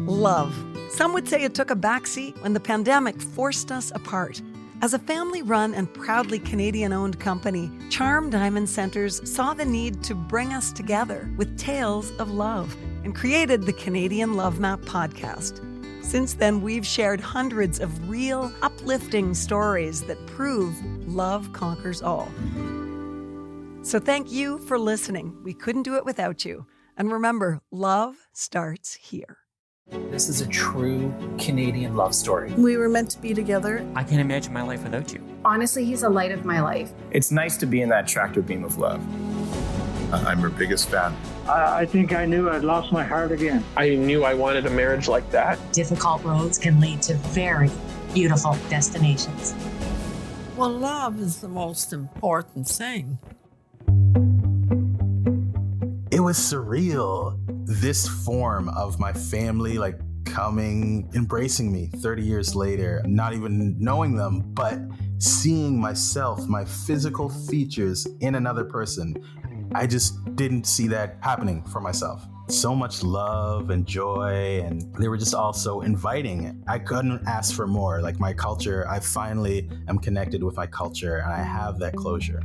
Love. Some would say it took a backseat when the pandemic forced us apart. As a family-run and proudly Canadian-owned company, Charm Diamond Centers saw the need to bring us together with tales of love and created the Canadian Love Map podcast. Since then, we've shared hundreds of real, uplifting stories that prove love conquers all. So thank you for listening. We couldn't do it without you. And remember, love starts here. This is a true Canadian love story. We were meant to be together. I can't imagine my life without you. Honestly, he's the light of my life. It's nice to be in that tractor beam of love. I'm her biggest fan. I think I knew I'd lost my heart again. I knew I wanted a marriage like that. Difficult roads can lead to very beautiful destinations. Well, love is the most important thing. It was surreal. This form of my family, coming, embracing me 30 years later, not even knowing them, but seeing myself, my physical features in another person. I just didn't see that happening for myself. So much love and joy, and they were just all so inviting. I couldn't ask for more. My culture, I finally am connected with my culture, and I have that closure.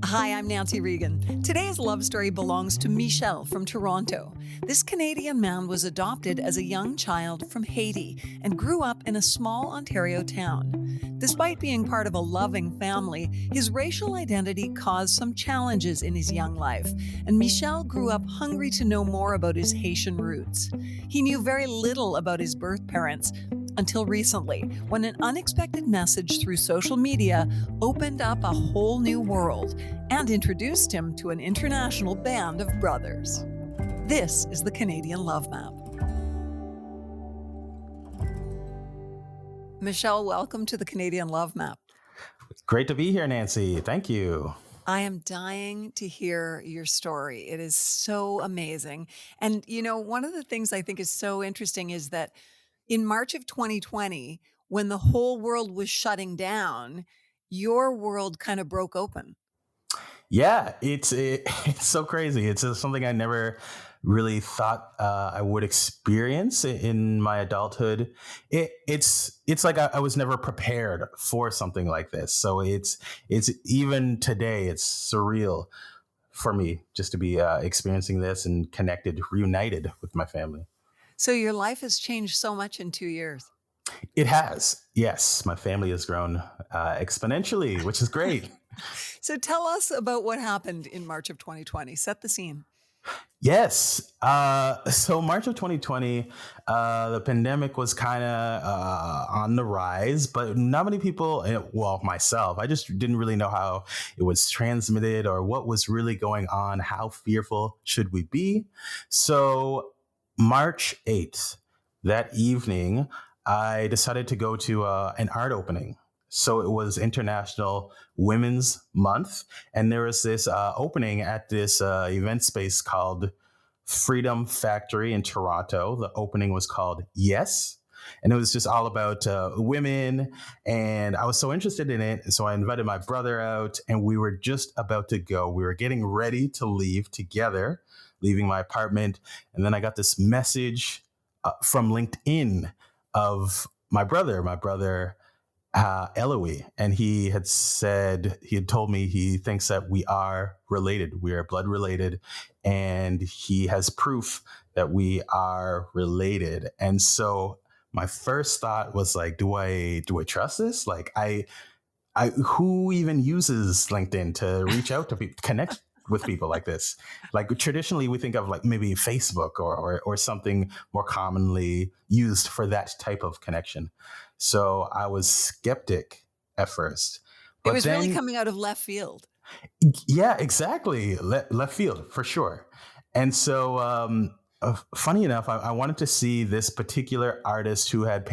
Hi, I'm Nancy Regan. Today's love story belongs to Michel from Toronto. This Canadian man was adopted as a young child from Haiti and grew up in a small Ontario town. Despite being part of a loving family, his racial identity caused some challenges in his young life, and Michel grew up hungry to know more about his Haitian roots. He knew very little about his birth parents until recently, when an unexpected message through social media opened up a whole new world and introduced him to an international band of brothers. This is the Canadian Love Map. Michel, welcome to the Canadian Love Map. Great to be here, Nancy. Thank you. I am dying to hear your story. It is so amazing. And, one of the things I think is so interesting is that in March of 2020, when the whole world was shutting down, your world kind of broke open. Yeah, it's so crazy. It's something I never really thought I would experience in my adulthood. It's like I was never prepared for something like this. So it's even today, it's surreal for me just to be experiencing this and connected, reunited with my family. So your life has changed so much in 2 years. It has. Yes. My family has grown exponentially, which is great. So tell us about what happened in March of 2020. Set the scene. Yes. So March of 2020, the pandemic was kind of on the rise, but not many people, well, myself, I just didn't really know how it was transmitted or what was really going on. How fearful should we be? So March 8th, that evening, I decided to go to an art opening. So it was International Women's Month. And there was this opening at this event space called Freedom Factory in Toronto. The opening was called Yes. And it was just all about women. And I was so interested in it. So I invited my brother out, and we were just about to go. We were getting ready to leave together, leaving my apartment. And then I got this message from LinkedIn of my brother, Eloy. And he had told me he thinks that we are related. We are blood related. And he has proof that we are related. And so my first thought was do I trust this? Who even uses LinkedIn to reach out to people, connect with people like this? Traditionally, we think of maybe Facebook or something more commonly used for that type of connection. So I was skeptic at first. But it was really coming out of left field. Yeah, exactly. Left field, for sure. And so funny enough, I wanted to see this particular artist who had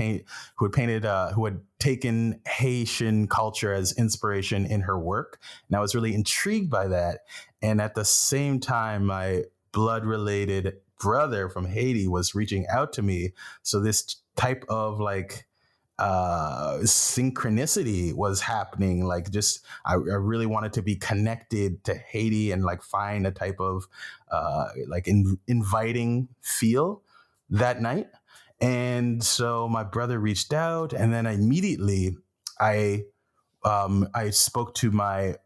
taken Haitian culture as inspiration in her work. And I was really intrigued by that. And at the same time, my blood-related brother from Haiti was reaching out to me. So this type of synchronicity was happening. I really wanted to be connected to Haiti and find a type of inviting feel that night. And so my brother reached out, and then immediately I I spoke to my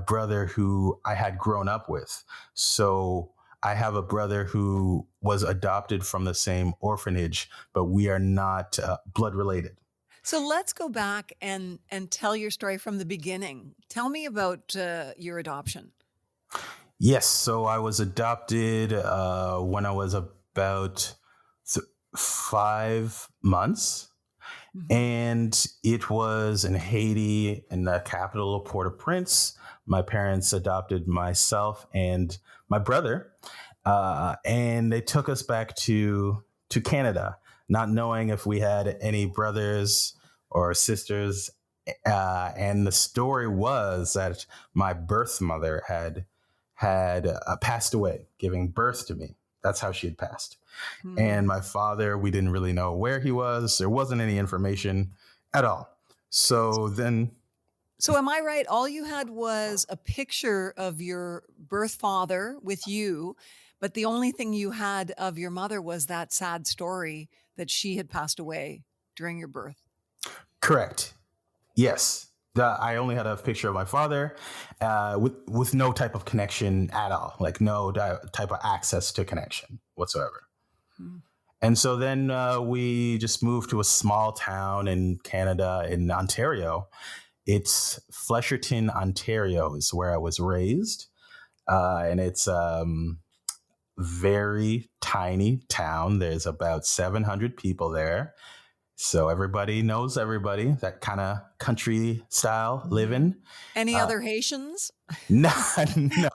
brother who I had grown up with. So I have a brother who was adopted from the same orphanage, but we are not blood related. So let's go back and tell your story from the beginning. Tell me about your adoption. Yes, so I was adopted when I was about 5 months. Mhm. And it was in Haiti, in the capital of Port-au-Prince. My parents adopted myself and my brother, and they took us back to Canada, not knowing if we had any brothers or sisters. And the story was that my birth mother had passed away, giving birth to me. That's how she had passed. Hmm. And my father, we didn't really know where he was. There wasn't any information at all. So then, So am I right? All you had was a picture of your birth father with you, but the only thing you had of your mother was that sad story that she had passed away during your birth. correct. Yes. I only had a picture of my father with no type of connection at all, like no type of access to connection whatsoever. Hmm. And so then we just moved to a small town in Canada, in Ontario. It's Flesherton, Ontario, is where I was raised. And it's very tiny town. There's about 700 people there. So everybody knows everybody, that kind of country style living. Any Uh, other Haitians? no, no,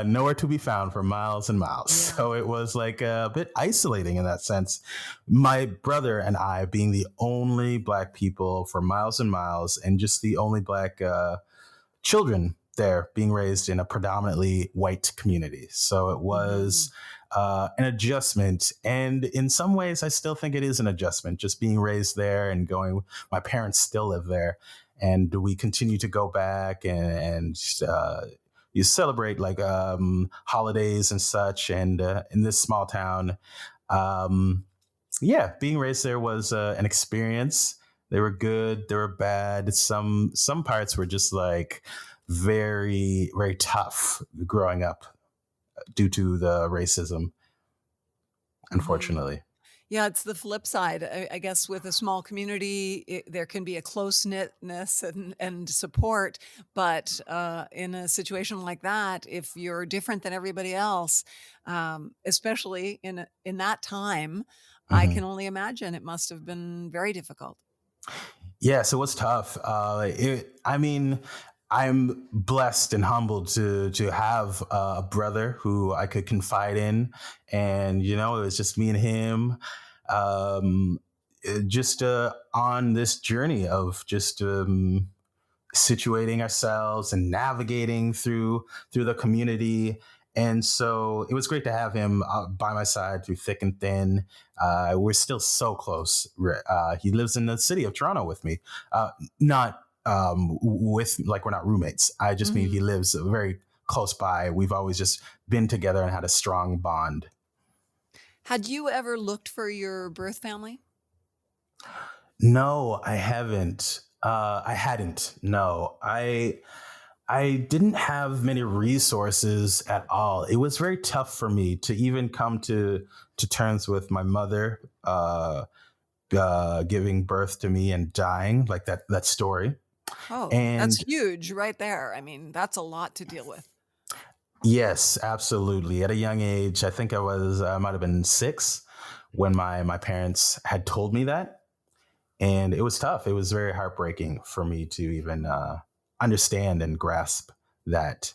nowhere to be found for miles and miles. Yeah. So it was like a bit isolating in that sense. My brother and I being the only Black people for miles and miles, and just the only Black children there being raised in a predominantly white community. So it was an adjustment. And in some ways, I still think it is an adjustment, just being raised there and going. My parents still live there. And we continue to go back and you celebrate like holidays and such. And in this small town, yeah, being raised there was an experience. They were good, they were bad. Some parts were just like very, very tough growing up due to the racism, Mhm. unfortunately. Yeah, it's the flip side. I guess with a small community, there can be a close knitness and support. But in a situation like that, if you're different than everybody else, especially in that time, I hmm can only imagine it must have been very difficult. Yes, it was tough. I mean, I'm blessed and humbled to have a brother who I could confide in, and it was just me and him, um, just on this journey of just situating ourselves and navigating through the community. And so it was great to have him by my side through thick and thin. We're still so close. He lives in the city of Toronto with me, not with like we're not roommates. I just mean he Mhm. lives very close by. We've always just been together and had a strong bond. Had you ever looked for your birth family? No, I haven't. I hadn't. No, I didn't have many resources at all. It was very tough for me to even come to terms with my mother giving birth to me and dying, like that story. Oh, And that's huge right there. I mean, that's a lot to deal with. yes, absolutely. At a young age, I might have been 6 when my parents had told me that, and it was tough. It was very heartbreaking for me to even understand and grasp that.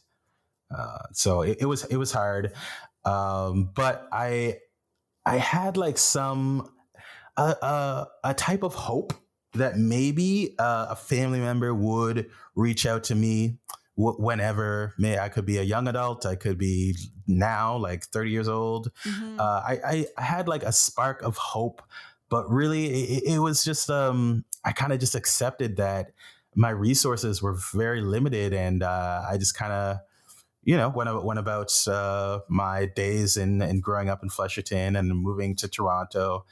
So it was hard, but I had like some a type of hope that maybe a family member would reach out to me whenever. May I could be a young adult, I could be now like 30 years old. Mhm. I had like a spark of hope, but really it was just I kind of just accepted that my resources were very limited, and I just kind of went about my days in growing up in Flesherton and moving to Toronto,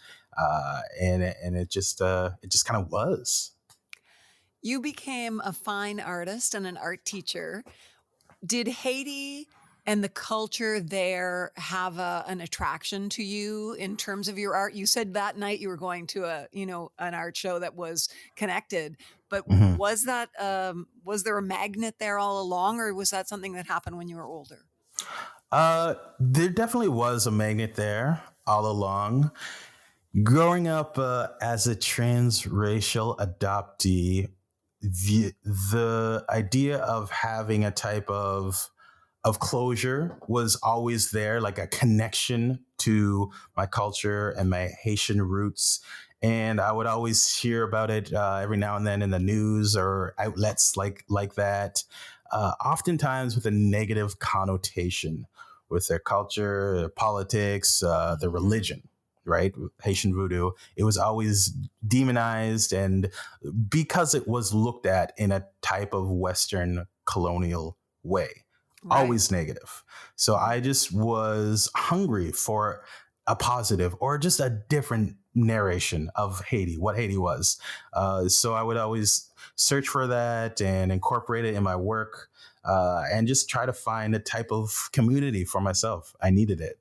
and it just kind of was. You became a fine artist and an art teacher. Did Haiti and the culture there have an attraction to you in terms of your art? You said that night you were going to an art show that was connected, but Mhm. was there a magnet there all along, or was that something that happened when you were older? There definitely was a magnet there all along. Growing up as a transracial adoptee, the idea of having a type of closure was always there, like a connection to my culture and my Haitian roots. And I would always hear about it every now and then in the news or outlets like that, oftentimes with a negative connotation with their culture, their politics, their religion. Right? Haitian voodoo. It was always demonized, and because it was looked at in a type of Western colonial way, Right. always negative. So I just was hungry for a positive or just a different narration of Haiti, what Haiti was. So I would always search for that and incorporate it in my work, and just try to find a type of community for myself. I needed it.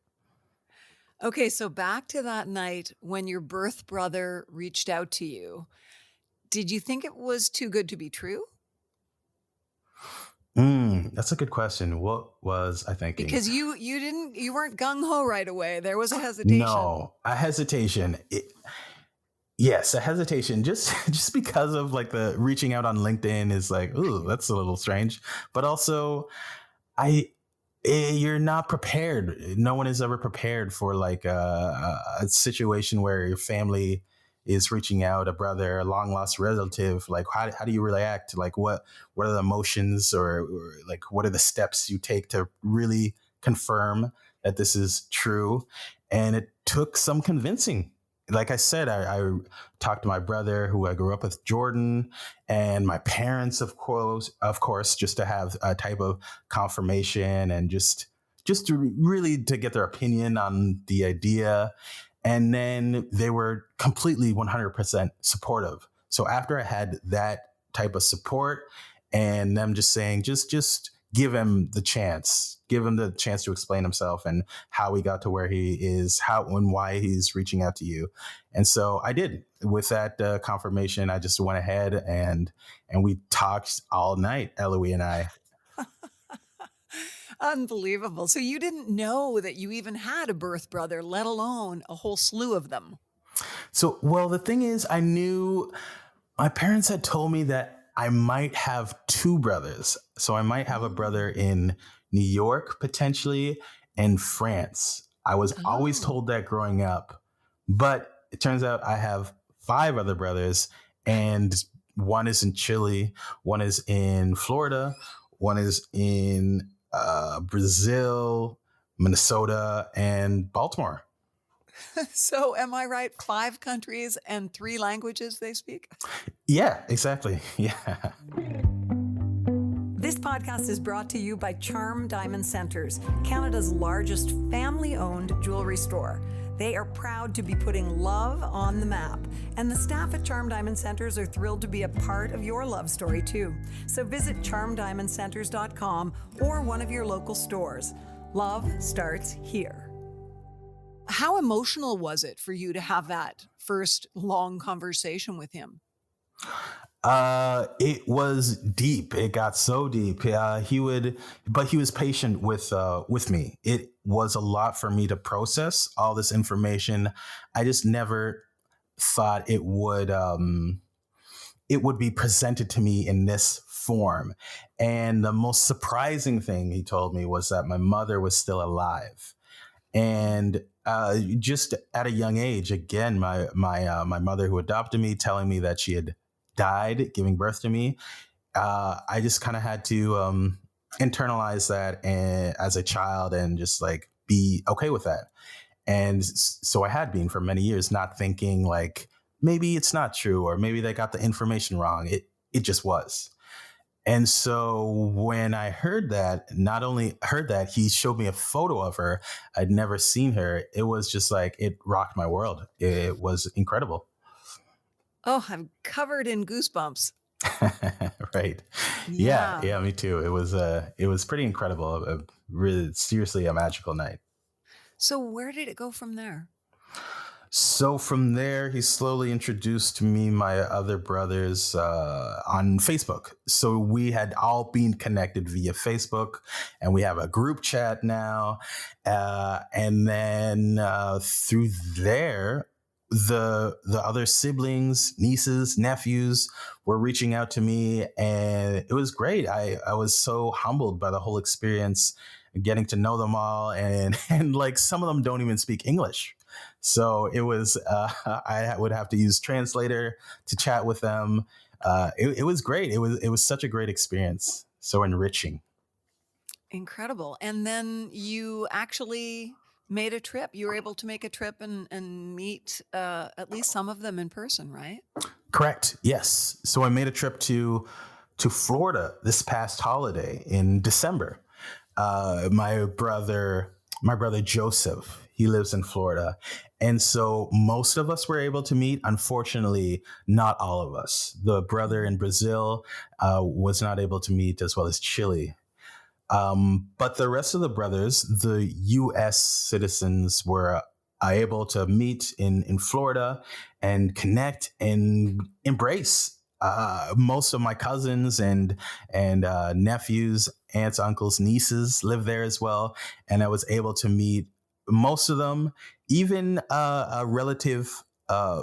Okay, so back to that night when your birth brother reached out to you. Did you think it was too good to be true? That's a good question. What was I thinking? Because you weren't gung ho right away. There was a hesitation. No, a hesitation. Yes, a hesitation. Just because of like the reaching out on LinkedIn is like, ooh, that's a little strange. But also, you're not prepared. No one is ever prepared for like a situation where your family is reaching out, a brother, a long lost relative. Like, how do you react? Like, what are the emotions or like, what are the steps you take to really confirm that this is true? And it took some convincing. Like I said, I talked to my brother who I grew up with, Jordan, and my parents, of course, just to have a type of confirmation and just really to get their opinion on the idea. And then they were completely 100% supportive. So after I had that type of support and them just saying, just give him the chance to explain himself and how he got to where he is, how and why he's reaching out to you. And so I did. With that confirmation, I just went ahead and we talked all night, Eloise and I. Unbelievable. So you didn't know that you even had a birth brother, let alone a whole slew of them. So, well, the thing is, I knew my parents had told me that I might have two brothers. So I might have a brother in New York, potentially, and France. I was always told that growing up, but it turns out I have 5 other brothers, and one is in Chile, one is in Florida, one is in Brazil, Minnesota, and Baltimore. So am I right? 5 countries and 3 languages they speak? Yeah, exactly. Yeah. This podcast is brought to you by Charm Diamond Centers, Canada's largest family-owned jewelry store. They are proud to be putting love on the map, and the staff at Charm Diamond Centers are thrilled to be a part of your love story too. So visit charmdiamondcenters.com or one of your local stores. Love starts here. How emotional was it for you to have that first long conversation with him? It was deep. It got so deep. He was patient with me. It was a lot for me to process all this information. I just never thought it would be presented to me in this form. And the most surprising thing he told me was that my mother was still alive. And just at a young age, again, my mother who adopted me telling me that she had died giving birth to me, I just kind of had to internalize that as a child and just like be okay with that. And so I had been for many years, not thinking like maybe it's not true or maybe they got the information wrong. It just was. And so when I heard that, not only heard that, he showed me a photo of her. I'd never seen her. It was just like, it rocked my world. It was incredible. Oh, I'm covered in goosebumps. Right. Yeah. Yeah, me too. It was pretty incredible. Really, seriously, a magical night. So where did it go from there? So from there, he slowly introduced to me my other brothers on Facebook. So we had all been connected via Facebook, and we have a group chat now. And then through there, the other siblings, nieces, nephews were reaching out to me, and it was great. I was so humbled by the whole experience, getting to know them all, and like some of them don't even speak English. So it was, I would have to use translator to chat with them. It was great. It was such a great experience. So enriching. Incredible. And then you actually made a trip. You were able to make a trip and meet at least some of them in person, right? Correct. Yes. So I made a trip to Florida this past holiday in December. My brother Joseph, he lives in Florida. And so most of us were able to meet. Unfortunately, not all of us. The brother in Brazil was not able to meet, as well as Chile. But the rest of the brothers, the U.S. citizens, were able to meet in Florida and connect and embrace. Most of my cousins and nephews, aunts, uncles, nieces live there as well, and I was able to meet most of them. Even a relative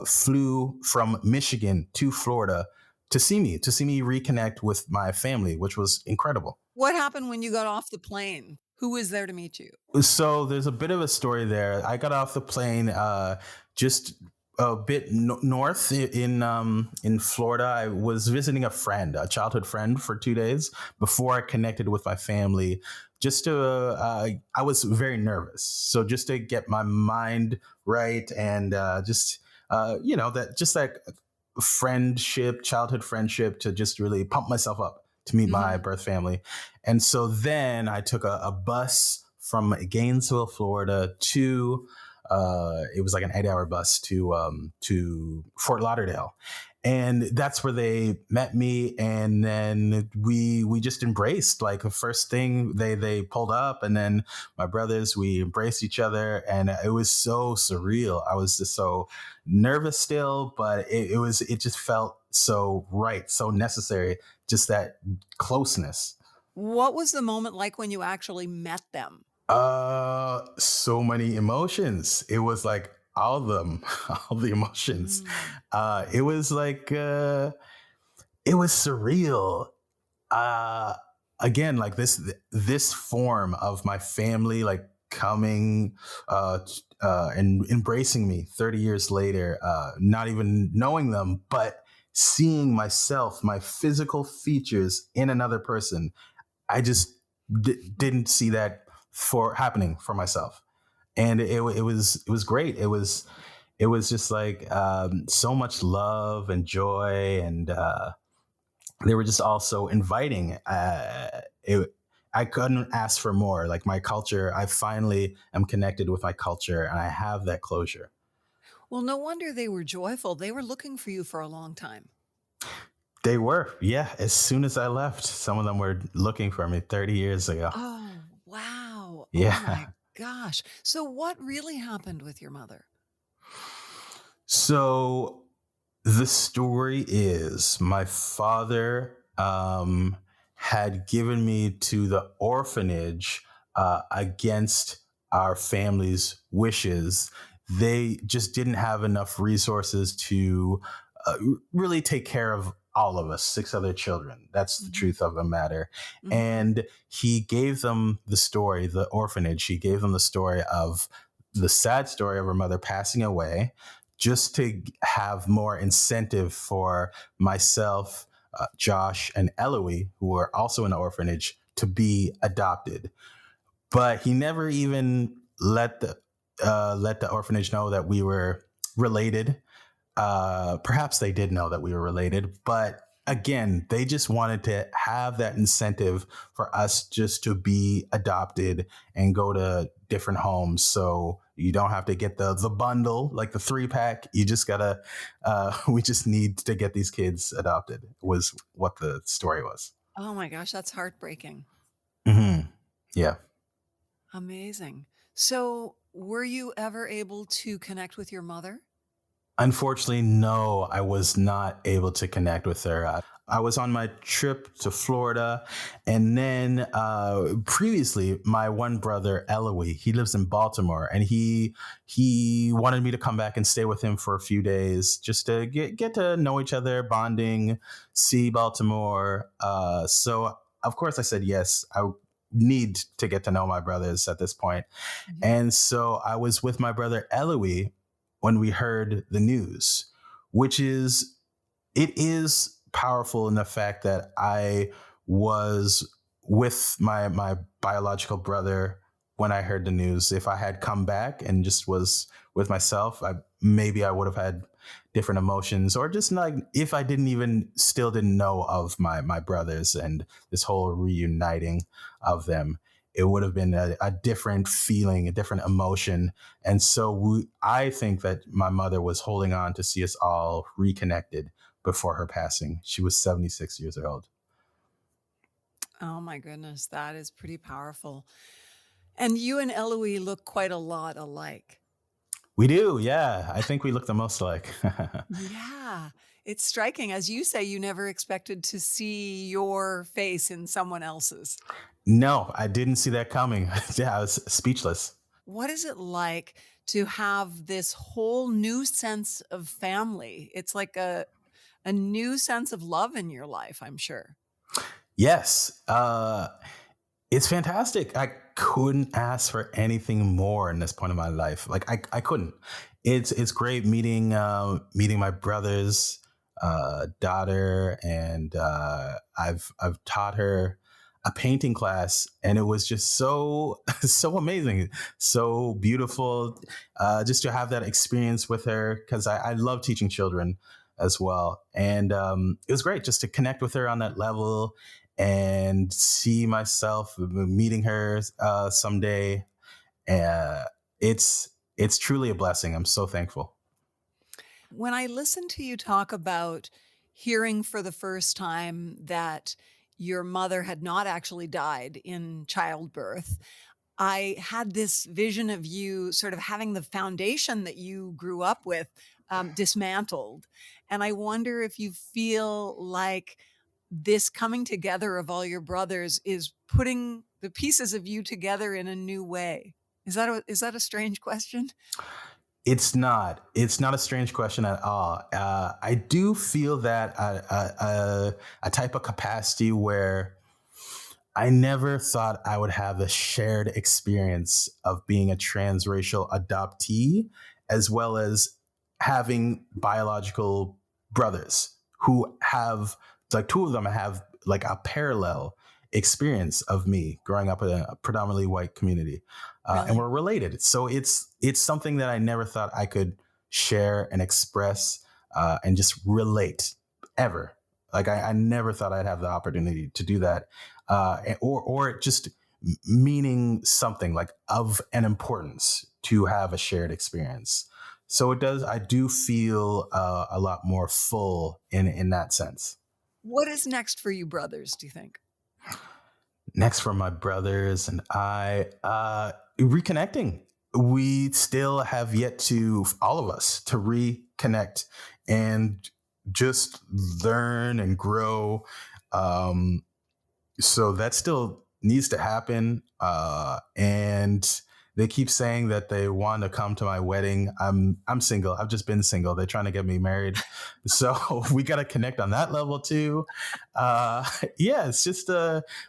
flew from Michigan to Florida to see me reconnect with my family, which was incredible. What happened when you got off the plane? Who was there to meet you? So there's a bit of a story there. I got off the plane just a bit north in Florida. I was visiting a childhood friend, for 2 days before I connected with my family. Just to, I was very nervous, so just to get my mind right and that friendship, childhood friendship, to just really pump myself up to meet my birth family. And so then I took a bus from Gainesville, Florida to it was like an 8-hour bus to Fort Lauderdale. And that's where they met me. And then we just embraced. Like the first thing, they pulled up, and then my brothers, we embraced each other. And it was so surreal. I was just so nervous still, but it just felt so right, so necessary, just that closeness. What was the moment like when you actually met them? So many emotions. It was like all of them, all the emotions. It was like, it was surreal. Again, like this form of my family, like coming, and embracing me 30 years later, not even knowing them, but seeing myself, my physical features in another person. I just didn't see that happening for myself, and it was great. It was just like so much love and joy, and they were just also inviting. I couldn't ask for more. Like my culture, I finally am connected with my culture, and I have that closure. Well, no wonder they were joyful. They were looking for you for a long time. They were, yeah. As soon as I left, some of them were looking for me 30 years ago. Oh, wow. Yeah. Oh my gosh. So what really happened with your mother? So the story is my father had given me to the orphanage against our family's wishes. They just didn't have enough resources to really take care of all of us, 6 other children. That's the truth of the matter. And he gave them the orphanage, he gave them the story of the sad story of her mother passing away, just to have more incentive for myself, Josh, and Eloise, who are also in the orphanage, to be adopted. But he never even let the orphanage know that we were related. Perhaps they did know that we were related, but again, they just wanted to have that incentive for us just to be adopted and go to different homes. So you don't have to get the bundle, like the 3-pack. You just gotta, we just need to get these kids adopted, was what the story was. Oh my gosh, that's heartbreaking. Mm-hmm. Yeah. Amazing. So, were you ever able to connect with your mother? Unfortunately, no, I was not able to connect with her. I was on my trip to Florida, and then previously, my one brother, Eloy, he lives in Baltimore, and he wanted me to come back and stay with him for a few days, just to get to know each other, bonding, see Baltimore. So of course, I said yes. I need to get to know my brothers at this point. Mhm. And so I was with my brother Eloy when we heard the news, which is, it is powerful in the fact that I was with my biological brother when I heard the news. If I had come back and just was with myself, maybe I would have had different emotions, or just like if I didn't know of my brothers and this whole reuniting of them, it would have been a different feeling, a different emotion. And so I think that my mother was holding on to see us all reconnected before her passing. She was 76 years old. Oh my goodness, that is pretty powerful. And you and Eloise look quite a lot alike. We do, yeah. I think we look the most alike. Yeah, it's striking. As you say, you never expected to see your face in someone else's. No, I didn't see that coming. Yeah, I was speechless. What is it like to have this whole new sense of family? It's like a new sense of love in your life, I'm sure. Yes, it's fantastic. I couldn't ask for anything more in this point of my life. Like I couldn't. It's great meeting my brother's daughter, and I've taught her a painting class, and it was just so amazing, so beautiful, just to have that experience with her, because I love teaching children as well, and it was great just to connect with her on that level and see myself meeting her someday. It's truly a blessing. I'm so thankful. When I listen to you talk about hearing for the first time that your mother had not actually died in childbirth, I had this vision of you sort of having the foundation that you grew up with dismantled. And I wonder if you feel like this coming together of all your brothers is putting the pieces of you together in a new way. Is that a strange question? It's not. It's not a strange question at all. I do feel that a type of capacity where I never thought I would have the shared experience of being a transracial adoptee, as well as having biological brothers who have, like, two of them have like a parallel experience of me growing up in a predominantly white community, Really? and we're related. So it's something that I never thought I could share and express and just relate ever. Like I never thought I'd have the opportunity to do that, or just meaning something like of an importance to have a shared experience. So it does. I do feel a lot more full in that sense. What is next for you brothers, do you think? Next for my brothers and I, reconnecting. We still have yet to, all of us, to reconnect and just learn and grow. So that still needs to happen. And they keep saying that they want to come to my wedding. I'm single. I've just been single. They're trying to get me married. So we got to connect on that level too. Yeah, it's just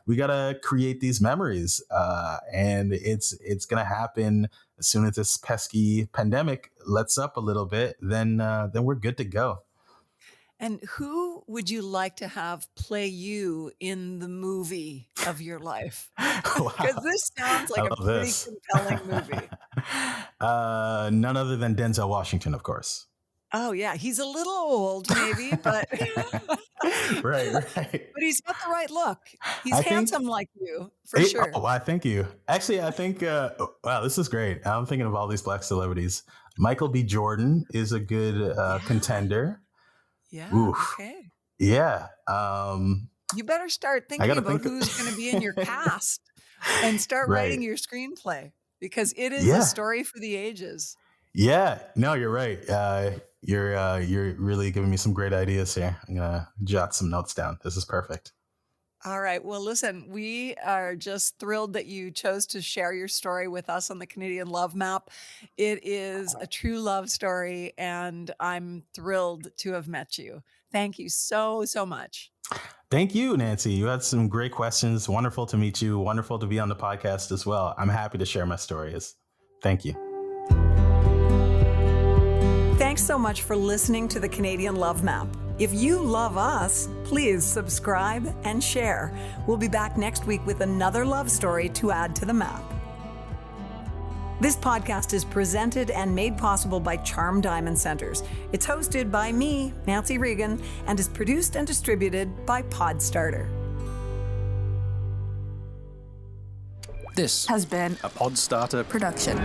we got to create these memories. And it's going to happen as soon as this pesky pandemic lets up a little bit, then we're good to go. And who would you like to have play you in the movie of your life? Because Wow. this sounds like I a love pretty this. compelling movie. None other than Denzel Washington, of course. Oh, yeah. He's a little old, maybe, but Right. but he's got the right look. He's I think handsome like you, for sure. Oh, why, thank you. Actually, I think, wow, this is great. I'm thinking of all these Black celebrities. Michael B. Jordan is a good contender. Yeah. Oof. Okay. Yeah. You better start I thinking got to about think. who's going to be in your cast and start writing Right. your screenplay because it is a Yeah. story for the ages. Yeah. No, you're right. You're really giving me some great ideas here. I'm gonna jot some notes down. This is perfect. All right. Well, listen, we are just thrilled that you chose to share your story with us on the Canadian Love Map. It is a true love story, and I'm thrilled to have met you. Thank you so, so much. Thank you, Nancy. You had some great questions. Wonderful to meet you. Wonderful to be on the podcast as well. I'm happy to share my stories. Thank you. Thanks so much for listening to the Canadian Love Map. If you love us, please subscribe and share. We'll be back next week with another love story to add to the map. This podcast is presented and made possible by Charm Diamond Centers. It's hosted by me, Nancy Regan, and is produced and distributed by Podstarter. This has been a Podstarter production.